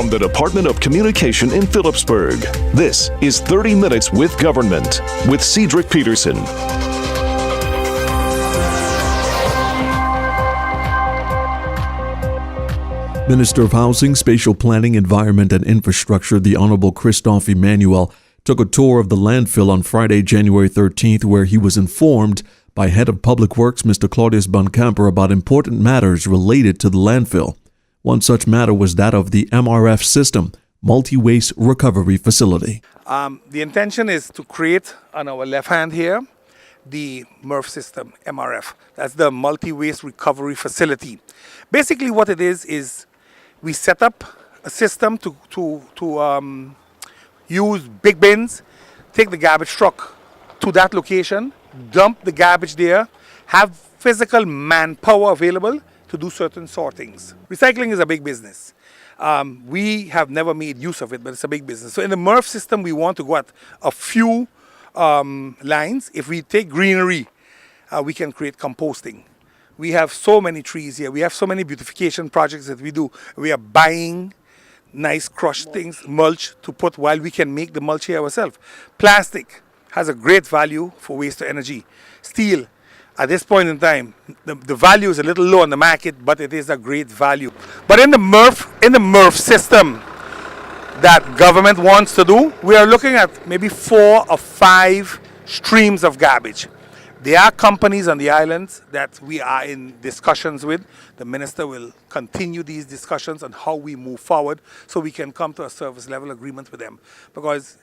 from the Department of Communication in Phillipsburg. This is 30 Minutes with Government with CEDRIC Peterson. Minister of Housing, Spatial Planning, Environment and Infrastructure, the Honorable Christophe Emmanuel, took a tour of the landfill on Friday, January 13th, where he was informed by Head of Public Works, Mr. Claudius Buncamper, about important matters related to the landfill. One such matter was that of the MRF system, Multi-Waste Recovery Facility. The intention is to create, on our left hand here, the MRF system, MRF. That's the Multi-Waste Recovery Facility. Basically what it is we set up a system to use big bins, take the garbage truck to that location, dump the garbage there, have physical manpower available to do certain sortings. Recycling is a big business. We have never made use of it, but it's a big business. So in the MRF system, we want to go at a few lines. If we take greenery, we can create composting. We have so many trees here. We have so many beautification projects that we do. We are buying nice crushed things, mulch to put while we can make the mulch here ourselves. Plastic has a great value for waste to energy. Steel, at this point in time, the value is a little low on the market, but it is a great value. But in the MRF system that government wants to do, we are looking at maybe 4 or 5 streams of garbage. There are companies on the islands that we are in discussions with. The minister will continue these discussions on how we move forward so we can come to a service level agreement with them. Because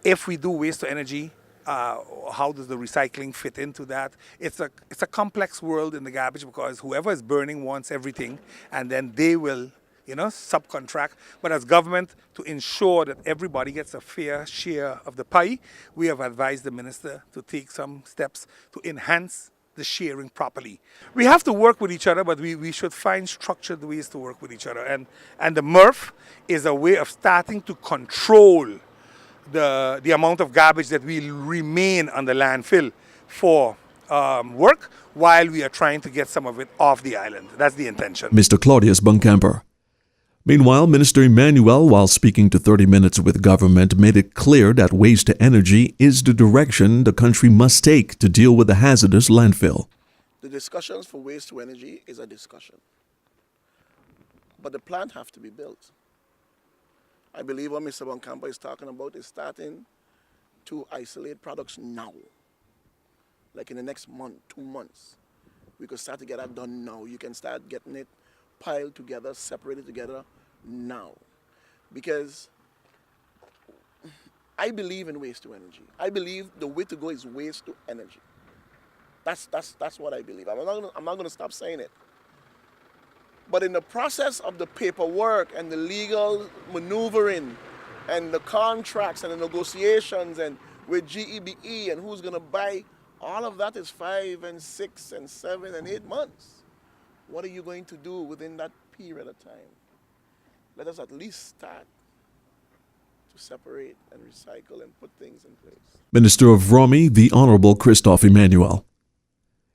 if we do waste to energy, how does the recycling fit into that? It's a complex world in the garbage because whoever is burning wants everything and then they will subcontract. But as government, to ensure that everybody gets a fair share of the pie, we have advised the minister to take some steps to enhance the sharing properly. We have to work with each other, but we should find structured ways to work with each other. And the MRF is a way of starting to control the amount of garbage that will remain on the landfill for work while we are trying to get some of it off the island. That's the intention. Mr. Claudius Buncamper. Meanwhile, Minister Emmanuel, while speaking to 30 Minutes with Government, made it clear that waste to energy is the direction the country must take to deal with the hazardous landfill. The discussions for waste to energy is a discussion. But the plant have to be built. I believe what Mr. Buncamper is talking about is starting to isolate products now. Like in the next month, 2 months. We could start to get that done now. You can start getting it piled together, separated together now. Because I believe in waste to energy. I believe the way to go is waste to energy. That's what I believe. I'm not going to stop saying it. But in the process of the paperwork and the legal maneuvering and the contracts and the negotiations and with GEBE and who's going to buy, all of that is 5 and 6 and 7 and 8 months. What are you going to do within that period of time? Let us at least start to separate and recycle and put things in place. Minister of Romy, the Honorable Christophe Emmanuel.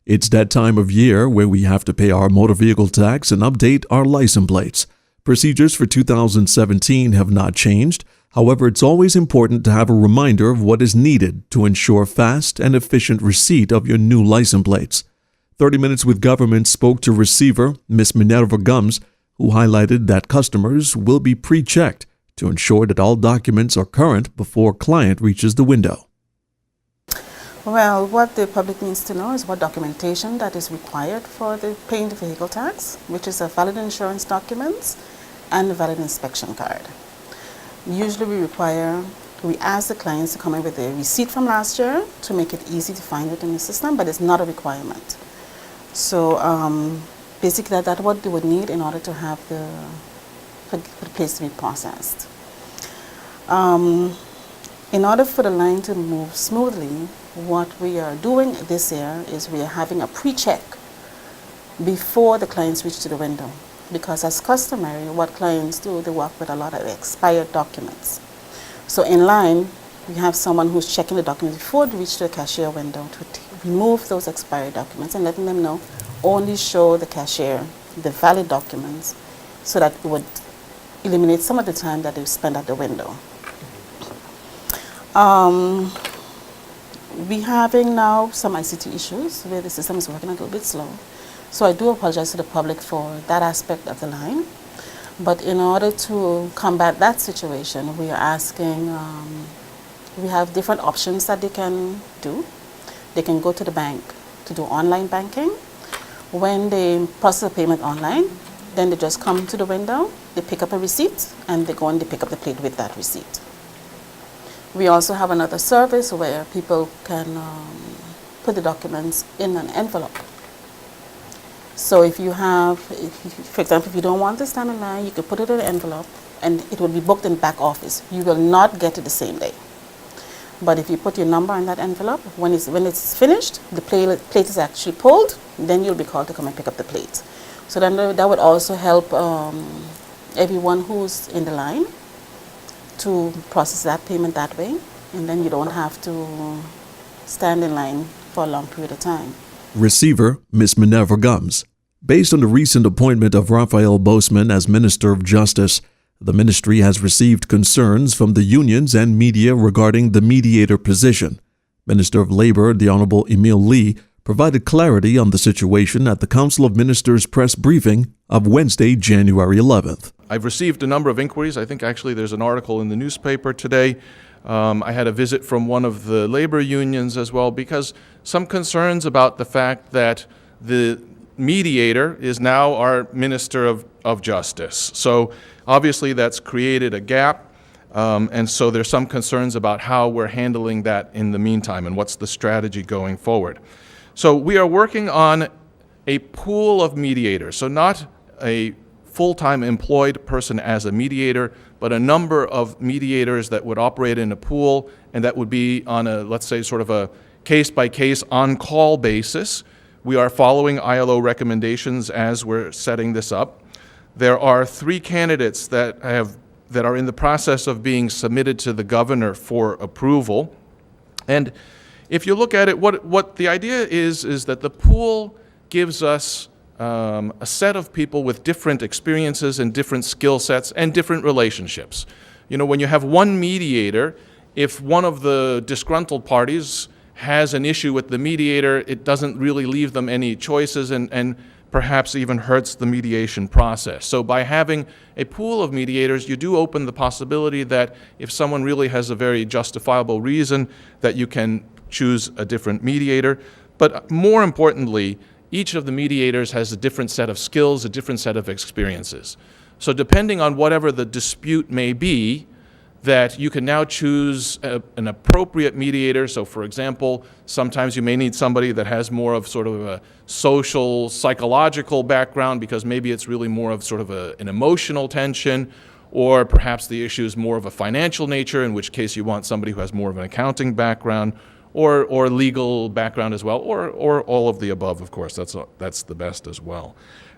It's that time of year where we have to pay our motor vehicle tax and update our license plates. Procedures for 2017 have not changed. However, it's always important to have a reminder of what is needed to ensure fast and efficient receipt of your new license plates. 30 Minutes with Government spoke to receiver Ms. Minerva Gumbs, who highlighted that customers will be pre-checked to ensure that all documents are current before client reaches the window. Well, what the public needs to know is what documentation that is required for the paying the vehicle tax, which is a valid insurance documents and a valid inspection card. Usually we ask the clients to come in with a receipt from last year to make it easy to find it in the system, but it's not a requirement. So basically that's what they would need in order to have the place to be processed. In order for the line to move smoothly, what we are doing this year is we are having a pre-check before the clients reach to the window. Because as customary, what clients do, they work with a lot of expired documents. So in line, we have someone who's checking the documents before they reach the cashier window to remove those expired documents and letting them know, only show the cashier the valid documents so that eliminate some of the time that they spend at the window. We're having now some ICT issues where the system is working a little bit slow. So I do apologize to the public for that aspect of the line. But in order to combat that situation, we are asking, we have different options that they can do. They can go to the bank to do online banking. When they process a payment online, then they just come to the window, they pick up a receipt, and they go and they pick up the plate with that receipt. We also have another service where people can put the documents in an envelope. So if you have, for example, if you don't want to stand in line, you can put it in an envelope and it will be booked in back office. You will not get it the same day. But if you put your number in that envelope, when it's finished, the plate is actually pulled, then you'll be called to come and pick up the plate. So then that would also help everyone who's in the line to process that payment that way, and then you don't have to stand in line for a long period of time. Receiver, Ms. Minerva Gumbs. Based on the recent appointment of Raphael Boseman as Minister of Justice, the ministry has received concerns from the unions and media regarding the mediator position. Minister of Labor, the Honorable Emil Lee, provided clarity on the situation at the Council of Ministers press briefing of Wednesday, January 11th. I've received a number of inquiries. I think actually there's an article in the newspaper today. I had a visit from one of the labor unions as well, because some concerns about the fact that the mediator is now our Minister of Justice. So obviously that's created a gap, and so there's some concerns about how we're handling that in the meantime and what's the strategy going forward. So we are working on a pool of mediators, so not a full-time employed person as a mediator, but a number of mediators that would operate in a pool and that would be on a, let's say, sort of a case-by-case on-call basis. We are following ILO recommendations as we're setting this up. There are 3 candidates that are in the process of being submitted to the governor for approval. And if you look at it, what the idea is that the pool gives us a set of people with different experiences and different skill sets and different relationships. You know, when you have one mediator, if one of the disgruntled parties has an issue with the mediator, it doesn't really leave them any choices and perhaps even hurts the mediation process. So by having a pool of mediators, you do open the possibility that if someone really has a very justifiable reason, that you can choose a different mediator. But more importantly, each of the mediators has a different set of skills, a different set of experiences. So depending on whatever the dispute may be, that you can now choose an appropriate mediator. So for example, sometimes you may need somebody that has more of sort of a social, psychological background because maybe it's really more of sort of an emotional tension, or perhaps the issue is more of a financial nature, in which case you want somebody who has more of an accounting background, or legal background as well, or all of the above, of course. That's the best as well.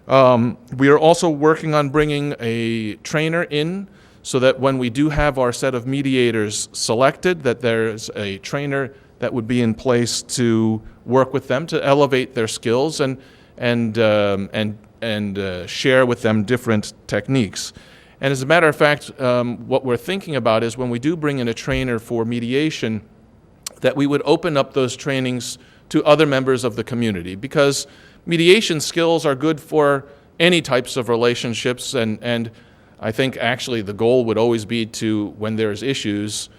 We are also working on bringing a trainer in so that when we do have our set of mediators selected, that there's a trainer that would be in place to work with them to elevate their skills and share with them different techniques. And as a matter of fact, what we're thinking about is when we do bring in a trainer for mediation, that we would open up those trainings to other members of the community, because mediation skills are good for any types of relationships, and I think actually the goal would always be to, when there's issues,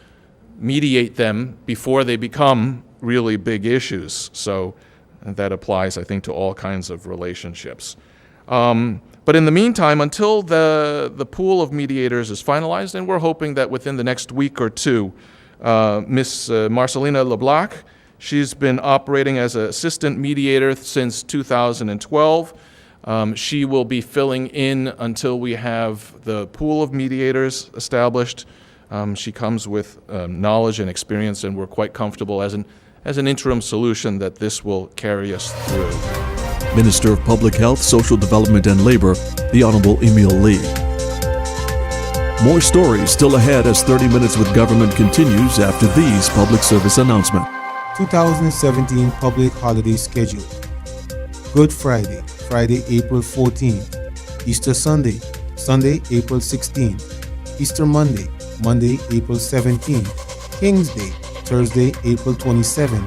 mediate them before they become really big issues. So that applies, I think, to all kinds of relationships. But in the meantime, until the pool of mediators is finalized, and we're hoping that within the next week or two, Miss Marcelina LeBlanc, she's been operating as an assistant mediator since 2012. She will be filling in until we have the pool of mediators established. She comes with knowledge and experience, and we're quite comfortable as an interim solution that this will carry us through. Minister of Public Health, Social Development and Labor, the Honorable Emil Lee. More stories still ahead as 30 Minutes with Government continues after these public service announcements. 2017 public holiday schedule. Good Friday, Friday, April 14th. Easter Sunday, Sunday, April 16. Easter Monday, Monday, April 17. King's Day, Thursday, April 27.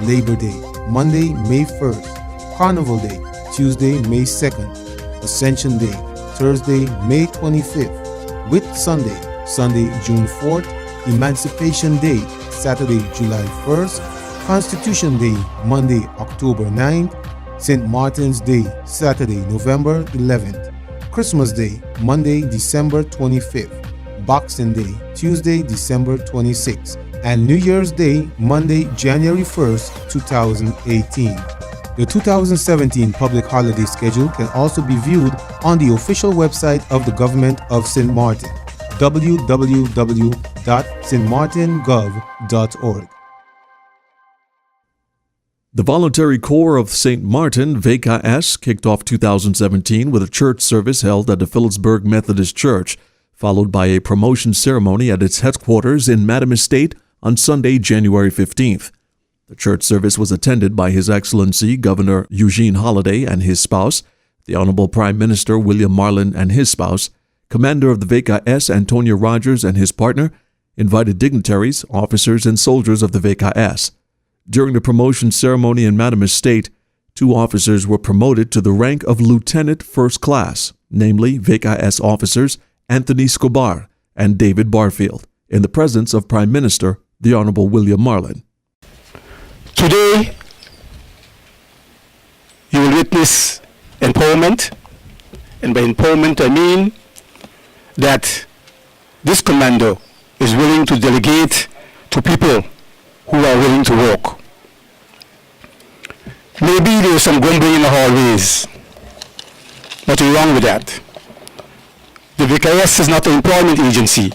Labor Day, Monday, May 1st. Carnival Day, Tuesday, May 2nd. Ascension Day, Thursday, May 25th. Whit Sunday, Sunday, June 4th. Emancipation Day, Saturday, July 1st. Constitution Day, Monday, October 9th. St. Martin's Day, Saturday, November 11th. Christmas Day, Monday, December 25th. Boxing Day, Tuesday, December 26th. And New Year's Day, Monday, January 1st, 2018. The 2017 public holiday schedule can also be viewed on the official website of the Government of St. Martin, www.stmartingov.org. The Voluntary Corps of St. Martin, VKS, kicked off 2017 with a church service held at the Phillipsburg Methodist Church, followed by a promotion ceremony at its headquarters in Madam Estate on Sunday, January 15th. The church service was attended by His Excellency Governor Eugene Holliday and his spouse, the Honorable Prime Minister William Marlin and his spouse, Commander of the VKS Antonio Rogers and his partner, invited dignitaries, officers, and soldiers of the VKS. During the promotion ceremony in Madam Estate, 2 officers were promoted to the rank of Lieutenant First Class, namely VKS officers Anthony Scobar and David Barfield, in the presence of Prime Minister the Honorable William Marlin. Today, you will witness empowerment, and by empowerment I mean that this commander is willing to delegate to people who are willing to work. Maybe there is some grumbling in the hallways. Nothing wrong with that. The VKS is not an employment agency.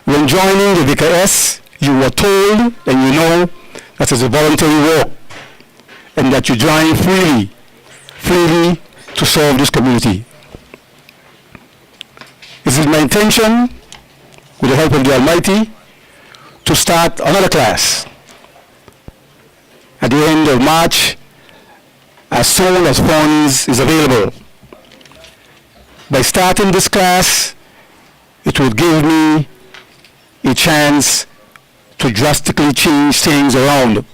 When joining the VKS, you were told and you know that it's a voluntary work and that you join freely to serve this community. It is my intention, with the help of the Almighty, to start another class at the end of March as soon as funds is available. By starting this class, it will give me a chance to drastically change things around.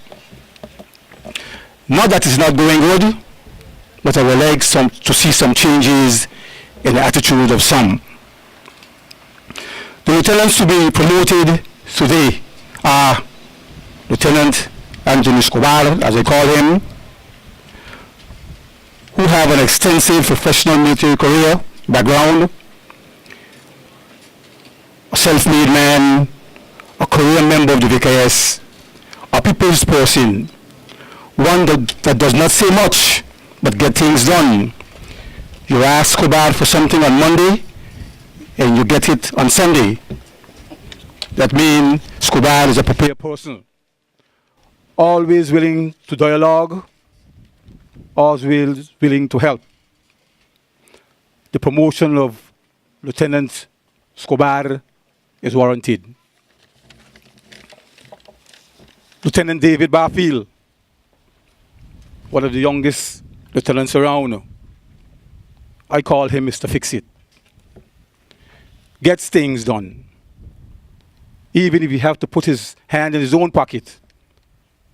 Not that it's not going good, but I would like to see some changes in the attitude of some. The lieutenants to be promoted today are Lieutenant Anthony Scobar, as I call him, who have an extensive professional military career background, a self-made man, a career member of the VKS, a people's person, one that does not say much but get things done. You ask Scobar for something on Monday and you get it on Sunday. That means Scobar is a prepared person, always willing to dialogue, always willing to help. The promotion of Lieutenant Scobar is warranted. Lieutenant David Barfield, one of the youngest lieutenants around, I call him Mr. Fix-It. Gets things done. Even if he have to put his hand in his own pocket,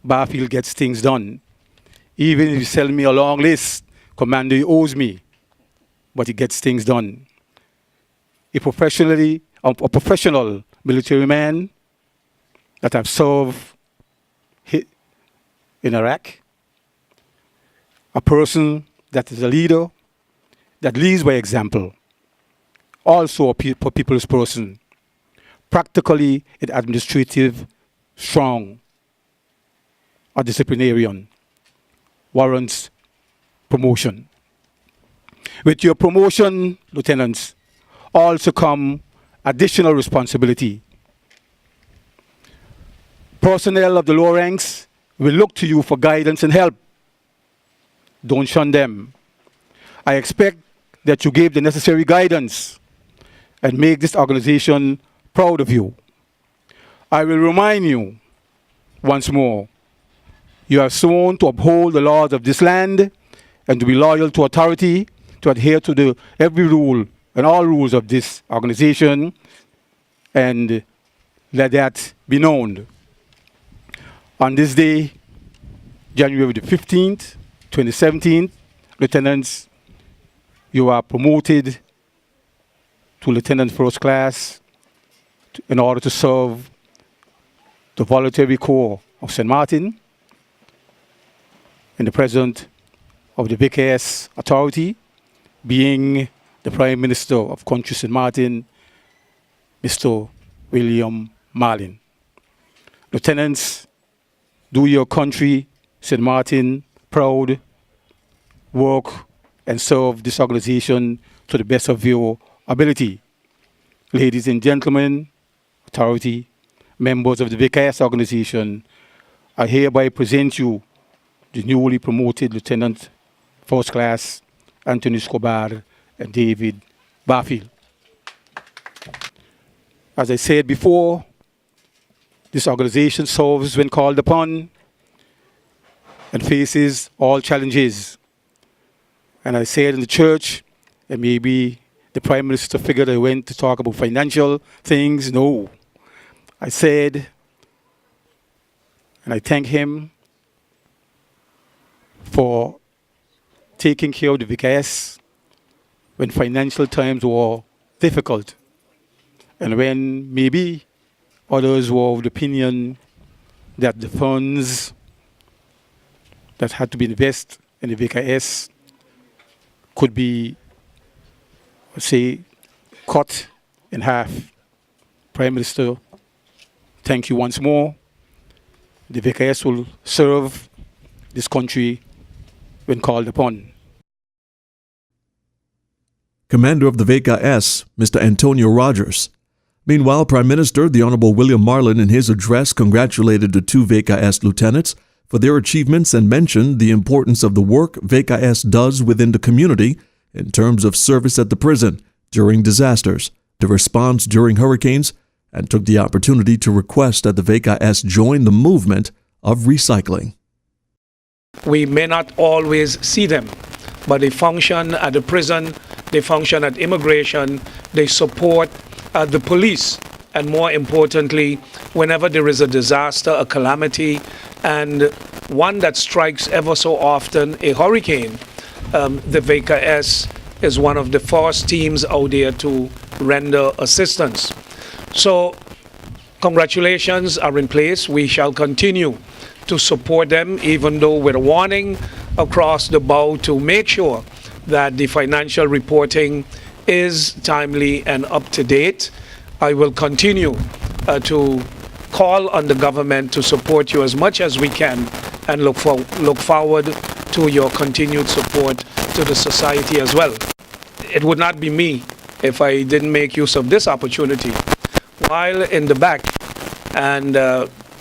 Barfield gets things done. Even if he sell me a long list, Commander, he owes me, but he gets things done. A professional military man that have served in Iraq, a person that is a leader, that leads by example, also a people's person, practically an administrative, strong, a disciplinarian, warrants promotion. With your promotion, lieutenants, also come additional responsibility. Personnel of the lower ranks will look to you for guidance and help. Don't shun them. I expect that you gave the necessary guidance and make this organization proud of you. I will remind you once more, you have sworn to uphold the laws of this land and to be loyal to authority, to adhere to every rule and all rules of this organization, and let that be known. On this day, January the 15th, 2017, lieutenants, you are promoted to Lieutenant First Class in order to serve the Voluntary Corps of St. Martin in the presence of the VKS authority, being the Prime Minister of Country St. Martin, Mr. William Marlin. Lieutenants, do your country, St. Martin, proud, work and serve this organization to the best of your ability. Ladies and gentlemen, authority, members of the VKS organization, I hereby present you the newly promoted Lieutenant First Class Anthony Escobar and David Barfield. As I said before, this organization serves when called upon and faces all challenges. And I said in the church, and maybe the Prime Minister figured I went to talk about financial things. No. I said, and I thank him for taking care of the VKS when financial times were difficult, and when maybe others were of the opinion that the funds that had to be invested in the VKS could be, say, cut in half. Prime Minister, thank you once more. The VKS will serve this country when called upon. Commander of the VKS, Mr. Antonio Rogers. Meanwhile, Prime Minister, the Honorable William Marlin, in his address congratulated the two VKS lieutenants for their achievements and mentioned the importance of the work VKS does within the community in terms of service at the prison during disasters, the response during hurricanes, and took the opportunity to request that the VKS join the movement of recycling. We may not always see them, but they function at the prison, they function at immigration, they support the police, and more importantly, whenever there is a disaster, a calamity, and one that strikes ever so often, a hurricane, the VKS is one of the first teams out there to render assistance. So congratulations are in place. We shall continue to support them, even though with a warning across the bow to make sure that the financial reporting is timely and up to date. I will continue to call on the government to support you as much as we can and look forward to your continued support to the society as well. It would not be me if I didn't make use of this opportunity. While in the back, and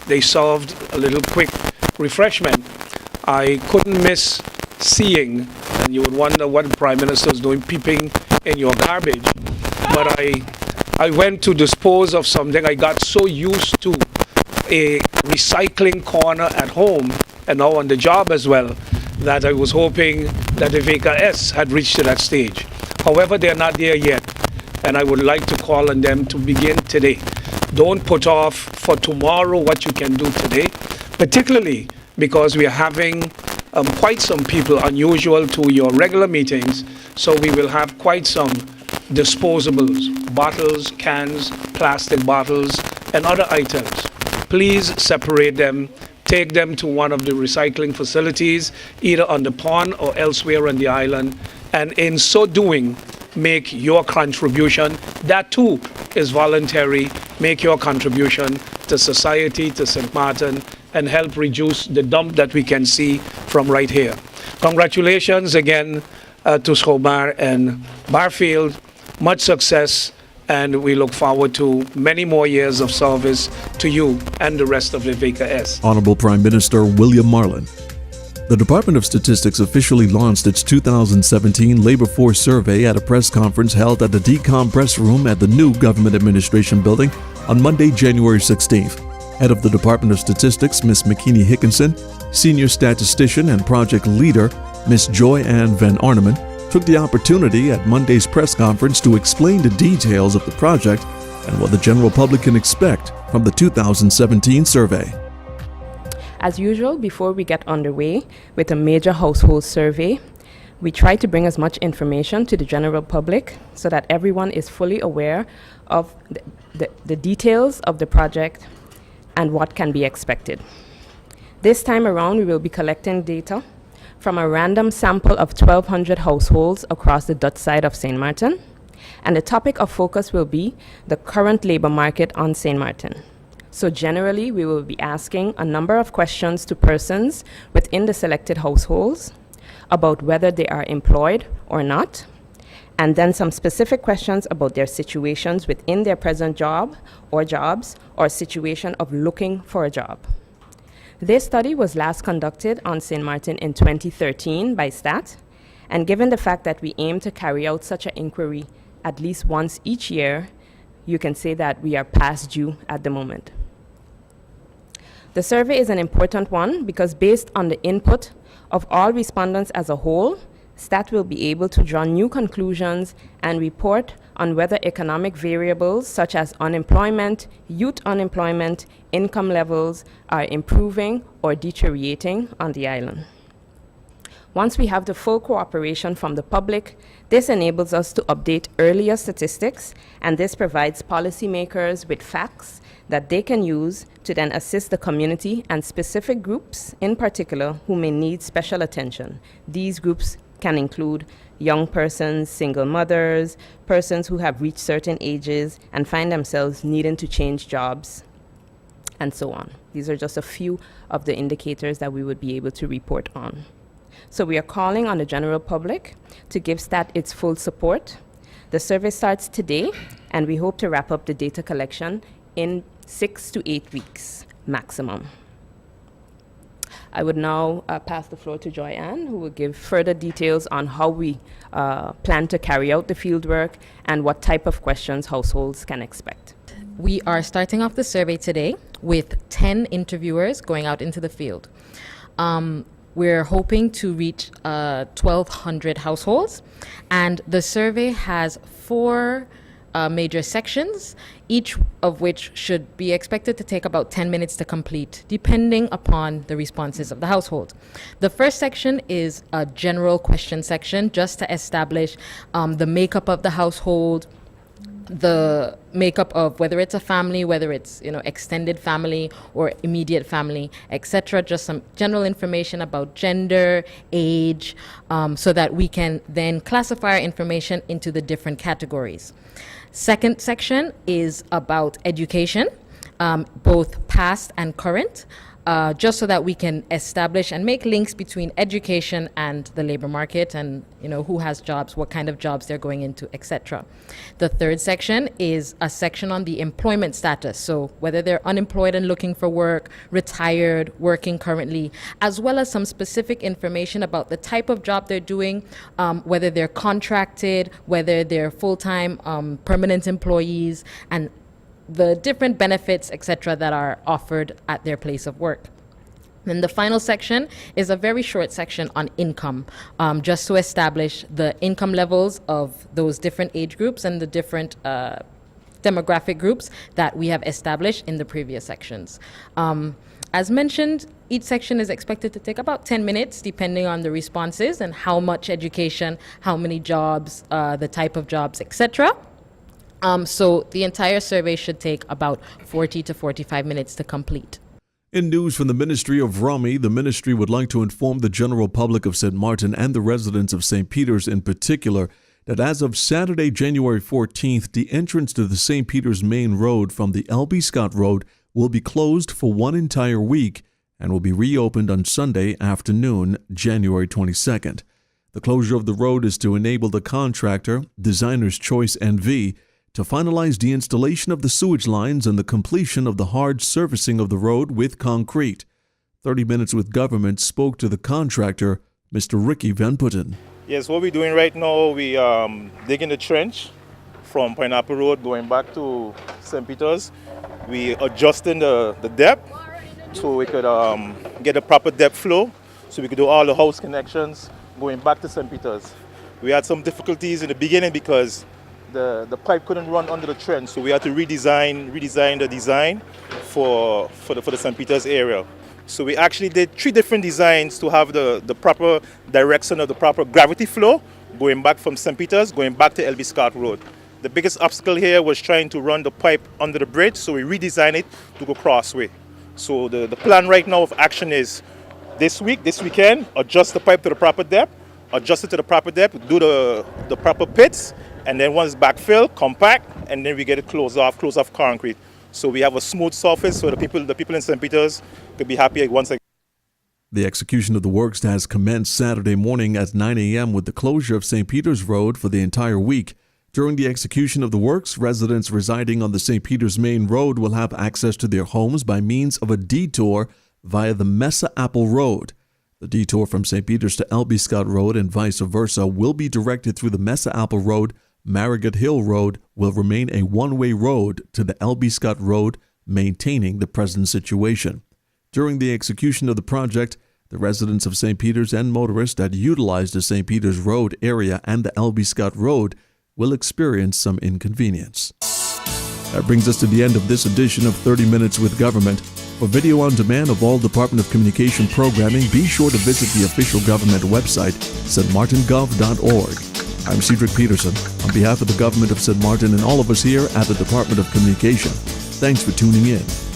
they served a little quick refreshment, I couldn't miss seeing, and you would wonder what the Prime Minister is doing, peeping in your garbage. But I went to dispose of something. I got so used to a recycling corner at home and now on the job as well, that I was hoping that the VKS had reached to that stage. However, they're not there yet, and I would like to call on them to begin today. Don't put off for tomorrow what you can do today, particularly because we are having quite some people unusual to your regular meetings, so we will have quite some disposables, bottles, cans, plastic bottles, and other items. Please separate them, take them to one of the recycling facilities, either on the pond or elsewhere on the island, and in so doing, make your contribution. That too is voluntary. Make your contribution to society, to St. Martin, and help reduce the dump that we can see from right here. Congratulations again to Escobar and Barfield. Much success, and we look forward to many more years of service to you and the rest of the VKS. Honorable Prime Minister William Marlin. The Department of Statistics officially launched its 2017 Labor Force Survey at a press conference held at the DCOMM press room at the new Government Administration Building on Monday, January 16th. Head of the Department of Statistics, Ms. McKinney Hickinson, Senior Statistician and Project Leader, Ms. Joy Ann Van Arneman, took the opportunity at Monday's press conference to explain the details of the project and what the general public can expect from the 2017 survey. As usual, before we get underway with a major household survey, we try to bring as much information to the general public so that everyone is fully aware of the details of the project and what can be expected. This time around, we will be collecting data from a random sample of 1,200 households across the Dutch side of St. Maarten, and the topic of focus will be the current labor market on St. Maarten. So generally, we will be asking a number of questions to persons within the selected households about whether they are employed or not, and then some specific questions about their situations within their present job or jobs or situation of looking for a job. This study was last conducted on St. Maarten in 2013 by STAT, and given the fact that we aim to carry out such an inquiry at least once each year, you can say that we are past due at the moment. The survey is an important one because based on the input of all respondents as a whole, STAT will be able to draw new conclusions and report on whether economic variables such as unemployment, youth unemployment, income levels are improving or deteriorating on the island. Once we have the full cooperation from the public, this enables us to update earlier statistics, and this provides policymakers with facts that they can use to then assist the community and specific groups in particular who may need special attention. These groups can include young persons, single mothers, persons who have reached certain ages and find themselves needing to change jobs, and so on. These are just a few of the indicators that we would be able to report on. So we are calling on the general public to give STAT its full support. The survey starts today, and we hope to wrap up the data collection in 6 to 8 weeks maximum. I would now pass the floor to Joy Ann, who will give further details on how we plan to carry out the fieldwork and what type of questions households can expect. We are starting off the survey today with 10 interviewers going out into the field. We're hoping to reach 1,200 households, and the survey has 4 major sections, each of which should be expected to take about 10 minutes to complete, depending upon the responses of the household. The first section is a general question section, just to establish the makeup of the household, the makeup of whether it's a family, whether it's extended family or immediate family, etc. Just some general information about gender, age, so that we can then classify our information into the different categories. Second section is about education, both past and current, just so that we can establish and make links between education and the labor market, and who has jobs, what kind of jobs they're going into, etc. The third section is a section on the employment status, so whether they're unemployed and looking for work, retired, working currently, as well as some specific information about the type of job they're doing, whether they're contracted, whether they're full-time permanent employees, and the different benefits, etc., that are offered at their place of work. Then the final section is a very short section on income, just to establish the income levels of those different age groups and the different demographic groups that we have established in the previous sections. As mentioned, each section is expected to take about 10 minutes, depending on the responses and how much education, how many jobs, the type of jobs, etc. So the entire survey should take about 40 to 45 minutes to complete. In news from the Ministry of Rummy, the ministry would like to inform the general public of St. Maarten and the residents of St. Peter's in particular that as of Saturday, January 14th, the entrance to the St. Peter's main road from the L.B. Scott Road will be closed for one entire week and will be reopened on Sunday afternoon, January 22nd. The closure of the road is to enable the contractor, Designer's Choice NV, to finalize the installation of the sewage lines and the completion of the hard surfacing of the road with concrete. 30 Minutes with Government spoke to the contractor, Mr. Ricky Van Putten. Yes, what we're doing right now, we digging the trench from Pineapple Road going back to St. Peter's. We adjusting the depth so we could get a proper depth flow, so we could do all the house connections going back to St. Peter's. We had some difficulties in the beginning because the pipe couldn't run under the trench, so we had to redesign the design for the St. Peter's area. So we actually did 3 different designs to have the proper direction of the proper gravity flow going back from St. Peter's, going back to LB Scott Road. The biggest obstacle here was trying to run the pipe under the bridge, so we redesigned it to go crossway. So the plan right now of action is this weekend, adjust the pipe to the proper depth, adjust it to the proper depth, do the proper pits, and then once backfill, compact, and then we get it close off concrete. So we have a smooth surface so the people in St. Peter's could be happy once again. The execution of the works has commenced Saturday morning at 9 a.m. with the closure of St. Peter's Road for the entire week. During the execution of the works, residents residing on the St. Peter's Main Road will have access to their homes by means of a detour via the Mesa Apple Road. The detour from St. Peter's to LB Scott Road and vice versa will be directed through the Mesa Apple Road. Marigot Hill Road will remain a one-way road to the LB Scott Road, maintaining the present situation. During the execution of the project, the residents of St. Peter's and motorists that utilize the St. Peter's Road area and the LB Scott Road will experience some inconvenience. That brings us to the end of this edition of 30 Minutes with Government. For video on demand of all Department of Communication programming, be sure to visit the official government website, stmartingov.org. I'm CEDRIC Peterson. On behalf of the government of St. Martin and all of us here at the Department of Communication, thanks for tuning in.